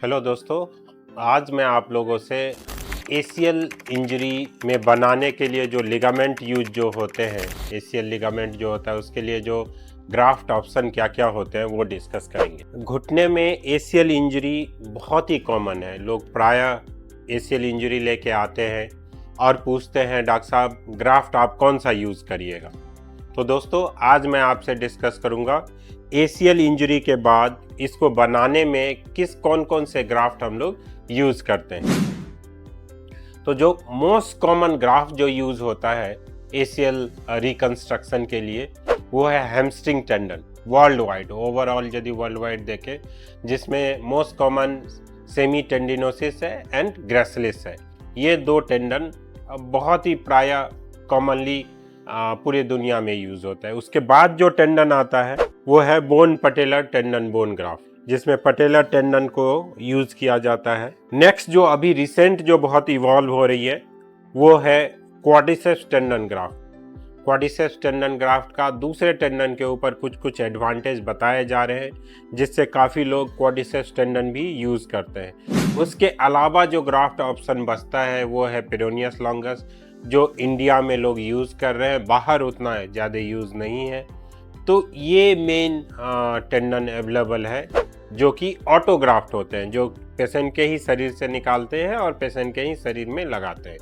Hello दोस्तों, आज मैं आप लोगों से एसीएल इंजरी में बनाने के लिए जो लिगामेंट यूज जो होते हैं, एसीएल लिगामेंट जो होता है उसके लिए जो ग्राफ्ट ऑप्शन क्या क्या होते हैं वो डिस्कस करेंगे। घुटने में एसीएल इंजरी बहुत ही कॉमन है। लोग प्रायः एसीएल इंजरी लेके आते हैं और पूछते हैं डॉक्टर साहब ग्राफ्ट आप कौन सा यूज़ करिएगा। तो दोस्तों आज मैं आपसे डिस्कस करूंगा एसीएल इंजरी के बाद इसको बनाने में कौन कौन से ग्राफ्ट हम लोग यूज़ करते हैं। तो जो मोस्ट कॉमन ग्राफ्ट जो यूज़ होता है एसीएल रिकंस्ट्रक्शन के लिए वो है hamstring tendon. World wide overall यदि वर्ल्ड वाइड देखें, जिसमें मोस्ट कॉमन सेमी टेंडिनोसिस है एंड ग्रेसिलिस है। ये दो टेंडन बहुत ही प्रायः कॉमनली पूरे दुनिया में यूज होता है। उसके बाद जो टेंडन आता है वो है bone patellar tendon bone graft, जिसमें पटेलर टेंडन को यूज किया जाता है। नेक्स्ट जो अभी रिसेंट जो बहुत इवॉल्व हो रही है वो है quadriceps tendon graft. Quadriceps tendon graft का दूसरे टेंडन के ऊपर कुछ एडवांटेज बताए जा रहे हैं, जिससे काफ़ी लोग क्वाड्रिसेप्स टेंडन भी यूज़ करते हैं। उसके अलावा जो ग्राफ्ट ऑप्शन बचता है वो है पेरोनियस लॉन्गस, जो इंडिया में लोग यूज़ कर रहे हैं, बाहर उतना ज़्यादा यूज़ नहीं है। तो ये मेन टेंडन अवेलेबल है जो कि ऑटोग्राफ्ट होते हैं, जो पेशेंट के ही शरीर से निकालते हैं और पेशेंट के ही शरीर में लगाते हैं।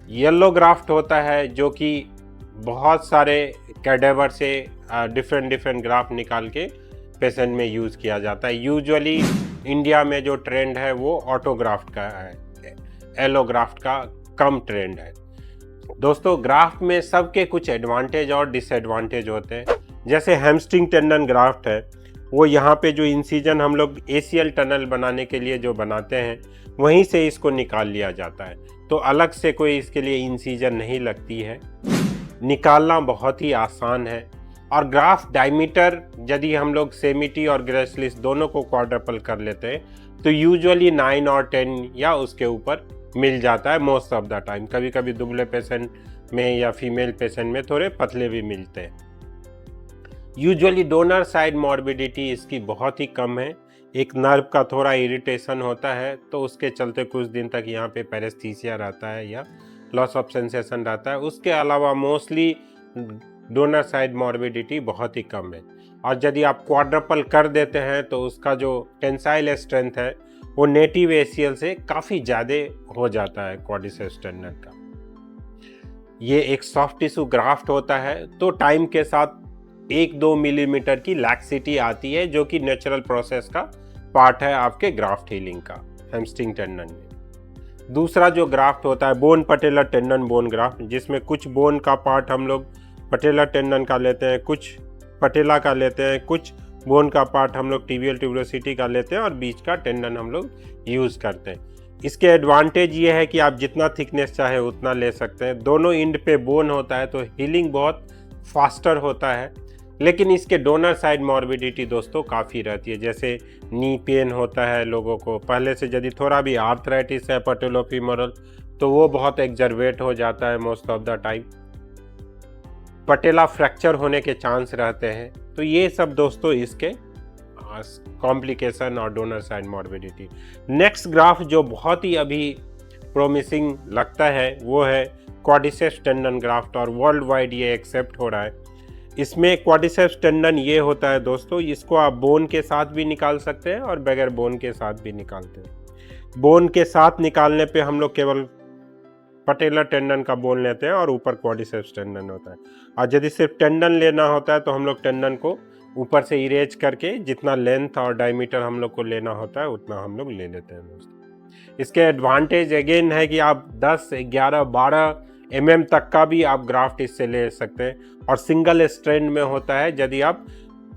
येलो ग्राफ्ट होता है जो कि बहुत सारे कैडेवर से डिफरेंट ग्राफ्ट निकाल के पेशेंट में यूज़ किया जाता है। यूजुअली इंडिया में जो ट्रेंड है वो ऑटोग्राफ्ट का है, एलोग्राफ्ट का कम ट्रेंड है। दोस्तों ग्राफ्ट में सबके कुछ एडवांटेज और डिसएडवांटेज होते हैं। जैसे हैमस्ट्रिंग टेंडन ग्राफ्ट है, वो यहाँ पे जो इंसिजन हम लोग एसीएल टनल बनाने के लिए जो बनाते हैं वहीं से इसको निकाल लिया जाता है, तो अलग से कोई इसके लिए इंसिजन नहीं लगती है। निकालना बहुत ही आसान है। और ग्राफ्ट डायमीटर यदि हम लोग सेमिटी और ग्रेसिलिस दोनों को क्वाड्रपल कर लेते हैं तो यूजुअली 9 और 10 या उसके ऊपर मिल जाता है मोस्ट ऑफ द टाइम। कभी कभी दुबले पेशेंट में या फीमेल पेशेंट में थोड़े पतले भी मिलते हैं। यूजुअली डोनर साइड मॉर्बिडिटी इसकी बहुत ही कम है। एक नर्व का थोड़ा इरिटेशन होता है तो उसके चलते कुछ दिन तक यहाँ पे पैरेस्थीसिया रहता है या लॉस ऑफ सेंसेशन रहता है। उसके अलावा मोस्टली डोनर साइड मॉर्बिडिटी बहुत ही कम है। और यदि आप क्वाड्रपल कर देते हैं तो उसका जो टेंसाइल स्ट्रेंथ है वो नेटिव एसीएल से काफ़ी ज़्यादा हो जाता है क्वाड्रिसेप्स टेंडन का। ये एक सॉफ्ट टिश्यू ग्राफ्ट होता है, तो टाइम के साथ 1-2 मिलीमीटर की लैक्सिटी आती है, जो कि नेचुरल प्रोसेस का पार्ट है आपके ग्राफ्ट हीलिंग का हैमस्ट्रिंग टेंडन में। दूसरा जो ग्राफ्ट होता है bone patellar tendon bone graft, जिसमें कुछ बोन का पार्ट हम लोग पटेलर टेंडन का लेते हैं, कुछ पटेला का लेते हैं, कुछ बोन का पार्ट हम लोग टिबियल ट्यूबरोसिटी का लेते हैं और बीच का टेंडन हम लोग यूज़ करते हैं। इसके एडवांटेज ये है कि आप जितना थिकनेस चाहे उतना ले सकते हैं। दोनों एंड पे बोन होता है तो हीलिंग बहुत फास्टर होता है। लेकिन इसके डोनर साइड मॉर्बिडिटी दोस्तों काफ़ी रहती है। जैसे नी पेन होता है लोगों को, पहले से यदि थोड़ा भी आर्थराइटिस है पटेलोफीमोरल तो वो बहुत एग्जर्वेट हो जाता है most of the time. Patella fracture होने के चांस रहते हैं। तो ये सब दोस्तों इसके कॉम्प्लिकेशन और donor side morbidity. Next graph जो बहुत ही अभी प्रोमिसिंग लगता है वो है क्वाड्रिसेप्स टेंडन ग्राफ्ट, और वर्ल्ड वाइड ये एक्सेप्ट हो रहा है। इसमें क्वाड्रिसेप्स टेंडन ये होता है दोस्तों, इसको आप बोन के साथ भी निकाल सकते हैं और बगैर बोन के साथ भी निकालते हैं। बोन के साथ निकालने पे हम लोग केवल पटेलर टेंडन का बोन लेते हैं और ऊपर क्वाड्रिसेप्स टेंडन होता है। और यदि सिर्फ टेंडन लेना होता है तो हम लोग टेंडन को ऊपर से इरेज करके जितना लेंथ और डायमीटर हम लोग को लेना होता है उतना हम लोग ले लेते हैं दोस्तों। इसके एडवांटेज अगेन है कि आप 10, 11, 12 mm तक का भी आप ग्राफ्ट इससे ले सकते हैं, और सिंगल स्ट्रैंड में होता है यदि आप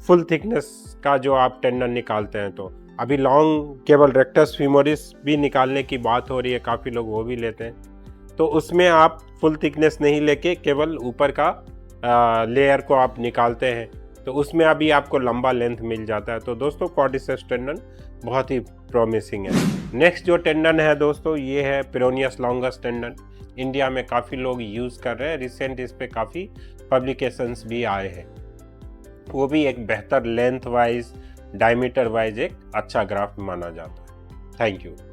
फुल थिकनेस का जो आप टेंडन निकालते हैं। तो अभी लॉन्ग केवल रेक्टस फीमोरिस भी निकालने की बात हो रही है, काफ़ी लोग वो भी लेते हैं। तो उसमें आप फुल थिकनेस नहीं लेके केवल ऊपर का लेयर को आप निकालते हैं, तो उसमें अभी आपको लंबा लेंथ मिल जाता है। तो दोस्तों क्वाड्रिसेप्स टेंडन बहुत ही प्रॉमिसिंग है। नेक्स्ट जो टेंडन है दोस्तों ये है पेरोनियस लॉन्गस टेंडन। इंडिया में काफ़ी लोग यूज़ कर रहे हैं, रिसेंट इस पे काफ़ी पब्लिकेशंस भी आए हैं। वो भी एक बेहतर लेंथ वाइज डायमीटर वाइज एक अच्छा ग्राफ्ट माना जाता है। Thank you.